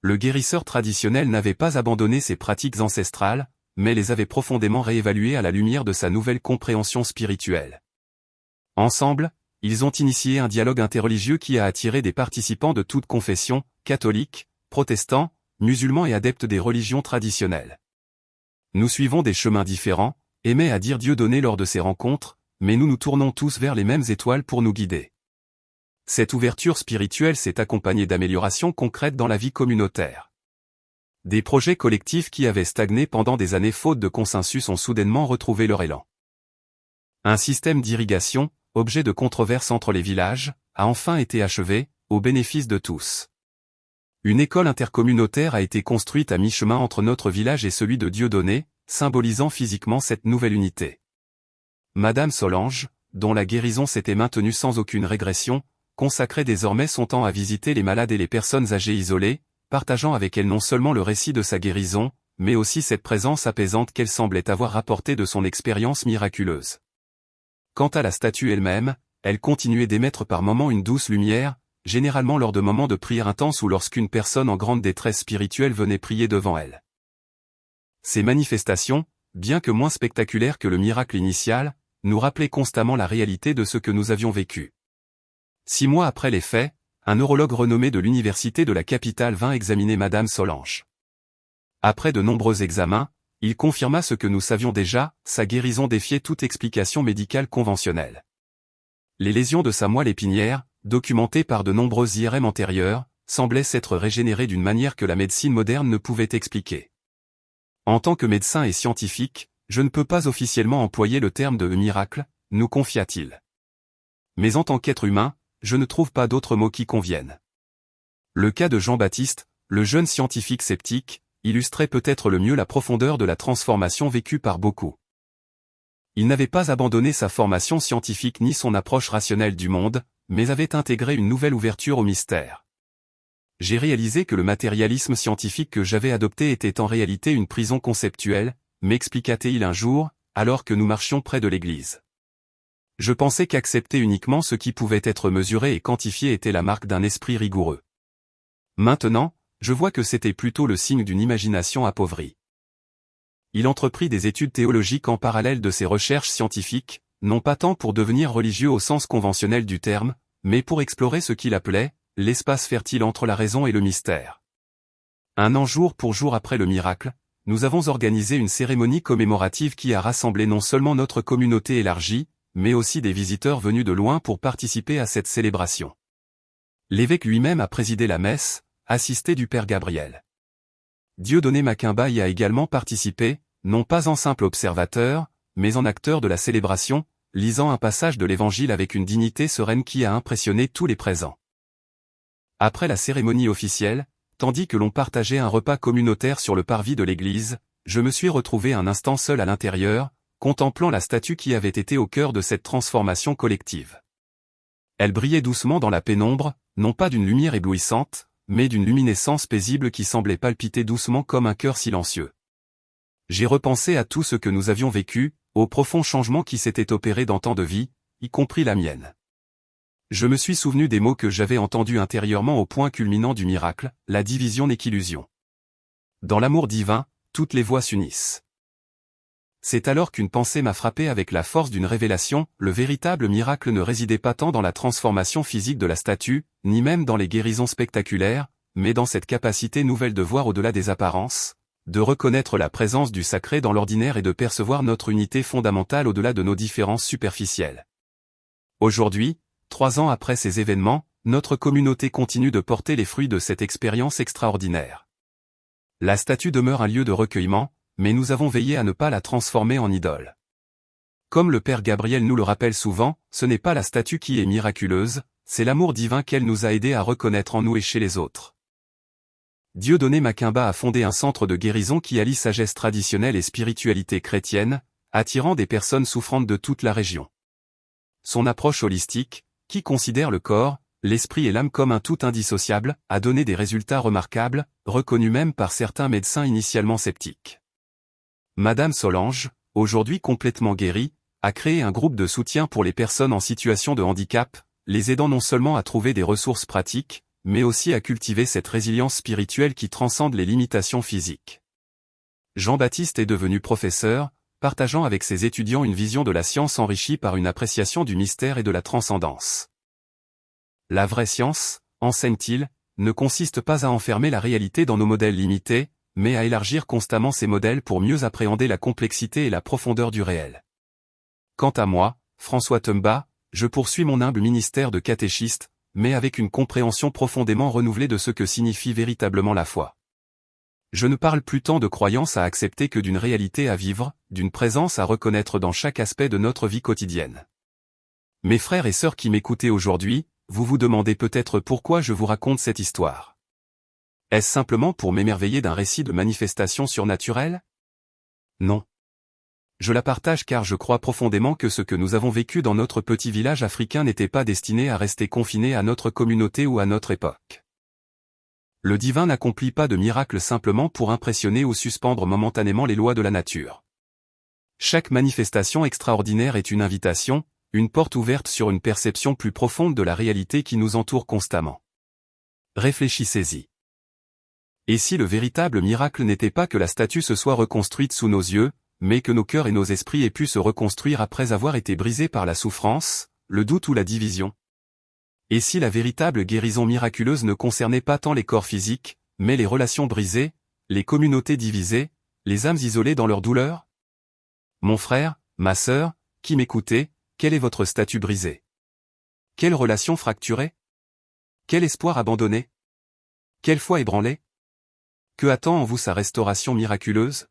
Le guérisseur traditionnel n'avait pas abandonné ses pratiques ancestrales, mais les avait profondément réévaluées à la lumière de sa nouvelle compréhension spirituelle. Ensemble, ils ont initié un dialogue interreligieux qui a attiré des participants de toutes confessions, catholiques, protestants, musulmans et adeptes des religions traditionnelles. Nous suivons des chemins différents, aimait à dire Dieudonné lors de ces rencontres, mais nous nous tournons tous vers les mêmes étoiles pour nous guider. Cette ouverture spirituelle s'est accompagnée d'améliorations concrètes dans la vie communautaire. Des projets collectifs qui avaient stagné pendant des années faute de consensus ont soudainement retrouvé leur élan. Un système d'irrigation, objet de controverse entre les villages, a enfin été achevé, au bénéfice de tous. Une école intercommunautaire a été construite à mi-chemin entre notre village et celui de Dieudonné, symbolisant physiquement cette nouvelle unité. Madame Solange, dont la guérison s'était maintenue sans aucune régression, consacrait désormais son temps à visiter les malades et les personnes âgées isolées, partageant avec elle non seulement le récit de sa guérison, mais aussi cette présence apaisante qu'elle semblait avoir apportée de son expérience miraculeuse. Quant à la statue elle-même, elle continuait d'émettre par moments une douce lumière, généralement lors de moments de prière intense ou lorsqu'une personne en grande détresse spirituelle venait prier devant elle. Ces manifestations, bien que moins spectaculaires que le miracle initial, nous rappelaient constamment la réalité de ce que nous avions vécu. 6 mois après les faits, un neurologue renommé de l'université de la capitale vint examiner Madame Solange. Après de nombreux examens, il confirma ce que nous savions déjà, sa guérison défiait toute explication médicale conventionnelle. Les lésions de sa moelle épinière, documentées par de nombreux IRM antérieurs, semblaient s'être régénérées d'une manière que la médecine moderne ne pouvait expliquer. En tant que médecin et scientifique, je ne peux pas officiellement employer le terme de miracle, nous confia-t-il. Mais en tant qu'être humain, je ne trouve pas d'autres mots qui conviennent. Le cas de Jean-Baptiste, le jeune scientifique sceptique, illustrait peut-être le mieux la profondeur de la transformation vécue par beaucoup. Il n'avait pas abandonné sa formation scientifique ni son approche rationnelle du monde, mais avait intégré une nouvelle ouverture au mystère. J'ai réalisé que le matérialisme scientifique que j'avais adopté était en réalité une prison conceptuelle, m'expliqua-t-il un jour, alors que nous marchions près de l'église. Je pensais qu'accepter uniquement ce qui pouvait être mesuré et quantifié était la marque d'un esprit rigoureux. Maintenant, je vois que c'était plutôt le signe d'une imagination appauvrie. Il entreprit des études théologiques en parallèle de ses recherches scientifiques, non pas tant pour devenir religieux au sens conventionnel du terme, mais pour explorer ce qu'il appelait l'espace fertile entre la raison et le mystère. Un an jour pour jour après le miracle, nous avons organisé une cérémonie commémorative qui a rassemblé non seulement notre communauté élargie, mais aussi des visiteurs venus de loin pour participer à cette célébration. L'évêque lui-même a présidé la messe, assisté du Père Gabriel. Dieudonné Makimba y a également participé, non pas en simple observateur, mais en acteur de la célébration, lisant un passage de l'Évangile avec une dignité sereine qui a impressionné tous les présents. Après la cérémonie officielle, tandis que l'on partageait un repas communautaire sur le parvis de l'église, je me suis retrouvé un instant seul à l'intérieur, contemplant la statue qui avait été au cœur de cette transformation collective. Elle brillait doucement dans la pénombre, non pas d'une lumière éblouissante, mais d'une luminescence paisible qui semblait palpiter doucement comme un cœur silencieux. J'ai repensé à tout ce que nous avions vécu, au profond changement qui s'était opéré dans tant de vies, y compris la mienne. Je me suis souvenu des mots que j'avais entendus intérieurement au point culminant du miracle, la division n'est qu'illusion. Dans l'amour divin, toutes les voix s'unissent. C'est alors qu'une pensée m'a frappé avec la force d'une révélation, le véritable miracle ne résidait pas tant dans la transformation physique de la statue, ni même dans les guérisons spectaculaires, mais dans cette capacité nouvelle de voir au-delà des apparences, de reconnaître la présence du sacré dans l'ordinaire et de percevoir notre unité fondamentale au-delà de nos différences superficielles. Aujourd'hui, 3 ans après ces événements, notre communauté continue de porter les fruits de cette expérience extraordinaire. La statue demeure un lieu de recueillement, mais nous avons veillé à ne pas la transformer en idole. Comme le Père Gabriel nous le rappelle souvent, ce n'est pas la statue qui est miraculeuse, c'est l'amour divin qu'elle nous a aidés à reconnaître en nous et chez les autres. Dieudonné Makimba a fondé un centre de guérison qui allie sagesse traditionnelle et spiritualité chrétienne, attirant des personnes souffrantes de toute la région. Son approche holistique, qui considère le corps, l'esprit et l'âme comme un tout indissociable, a donné des résultats remarquables, reconnus même par certains médecins initialement sceptiques. Madame Solange, aujourd'hui complètement guérie, a créé un groupe de soutien pour les personnes en situation de handicap, les aidant non seulement à trouver des ressources pratiques, mais aussi à cultiver cette résilience spirituelle qui transcende les limitations physiques. Jean-Baptiste est devenu professeur, partageant avec ses étudiants une vision de la science enrichie par une appréciation du mystère et de la transcendance. La vraie science, enseigne-t-il, ne consiste pas à enfermer la réalité dans nos modèles limités, mais à élargir constamment ces modèles pour mieux appréhender la complexité et la profondeur du réel. Quant à moi, François Tomba, je poursuis mon humble ministère de catéchiste, mais avec une compréhension profondément renouvelée de ce que signifie véritablement la foi. Je ne parle plus tant de croyance à accepter que d'une réalité à vivre, d'une présence à reconnaître dans chaque aspect de notre vie quotidienne. Mes frères et sœurs qui m'écoutez aujourd'hui, vous vous demandez peut-être pourquoi je vous raconte cette histoire. Est-ce simplement pour m'émerveiller d'un récit de manifestation surnaturelle? Non. Je la partage car je crois profondément que ce que nous avons vécu dans notre petit village africain n'était pas destiné à rester confiné à notre communauté ou à notre époque. Le divin n'accomplit pas de miracle simplement pour impressionner ou suspendre momentanément les lois de la nature. Chaque manifestation extraordinaire est une invitation, une porte ouverte sur une perception plus profonde de la réalité qui nous entoure constamment. Réfléchissez-y. Et si le véritable miracle n'était pas que la statue se soit reconstruite sous nos yeux, mais que nos cœurs et nos esprits aient pu se reconstruire après avoir été brisés par la souffrance, le doute ou la division? Et si la véritable guérison miraculeuse ne concernait pas tant les corps physiques, mais les relations brisées, les communautés divisées, les âmes isolées dans leur douleur? Mon frère, ma sœur, qui m'écoutez, quel est votre statut brisé? Quelle relation fracturée? Quel espoir abandonné? Quelle foi ébranlée? Que attend en vous sa restauration miraculeuse?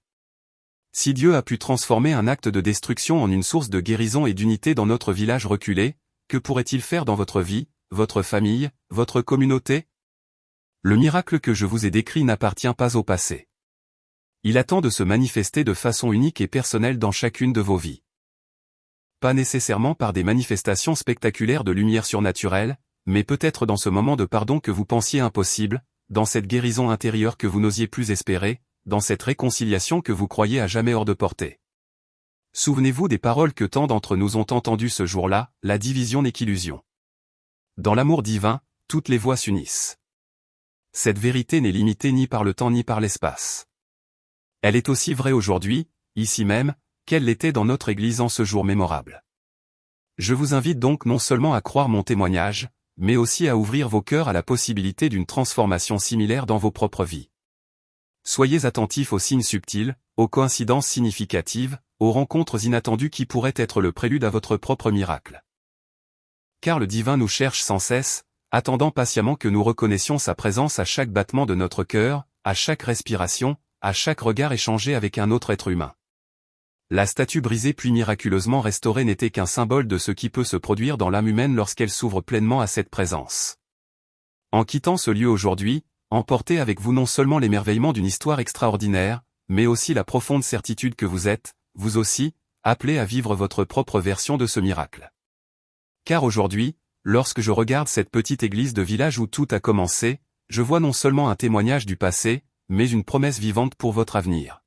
Si Dieu a pu transformer un acte de destruction en une source de guérison et d'unité dans notre village reculé, que pourrait-il faire dans votre vie, votre famille, votre communauté? Le miracle que je vous ai décrit n'appartient pas au passé. Il attend de se manifester de façon unique et personnelle dans chacune de vos vies. pas nécessairement par des manifestations spectaculaires de lumière surnaturelle, mais peut-être dans ce moment de pardon que vous pensiez impossible, dans cette guérison intérieure que vous n'osiez plus espérer, dans cette réconciliation que vous croyiez à jamais hors de portée. Souvenez-vous des paroles que tant d'entre nous ont entendues ce jour-là, la division n'est qu'illusion. Dans l'amour divin, toutes les voix s'unissent. Cette vérité n'est limitée ni par le temps ni par l'espace. Elle est aussi vraie aujourd'hui, ici même, qu'elle l'était dans notre Église en ce jour mémorable. Je vous invite donc non seulement à croire mon témoignage, mais aussi à ouvrir vos cœurs à la possibilité d'une transformation similaire dans vos propres vies. Soyez attentifs aux signes subtils, aux coïncidences significatives, aux rencontres inattendues qui pourraient être le prélude à votre propre miracle. Car le divin nous cherche sans cesse, attendant patiemment que nous reconnaissions sa présence à chaque battement de notre cœur, à chaque respiration, à chaque regard échangé avec un autre être humain. La statue brisée puis miraculeusement restaurée n'était qu'un symbole de ce qui peut se produire dans l'âme humaine lorsqu'elle s'ouvre pleinement à cette présence. En quittant ce lieu aujourd'hui, emportez avec vous non seulement l'émerveillement d'une histoire extraordinaire, mais aussi la profonde certitude que vous êtes, vous aussi, appelés à vivre votre propre version de ce miracle. Car aujourd'hui, lorsque je regarde cette petite église de village où tout a commencé, je vois non seulement un témoignage du passé, mais une promesse vivante pour votre avenir.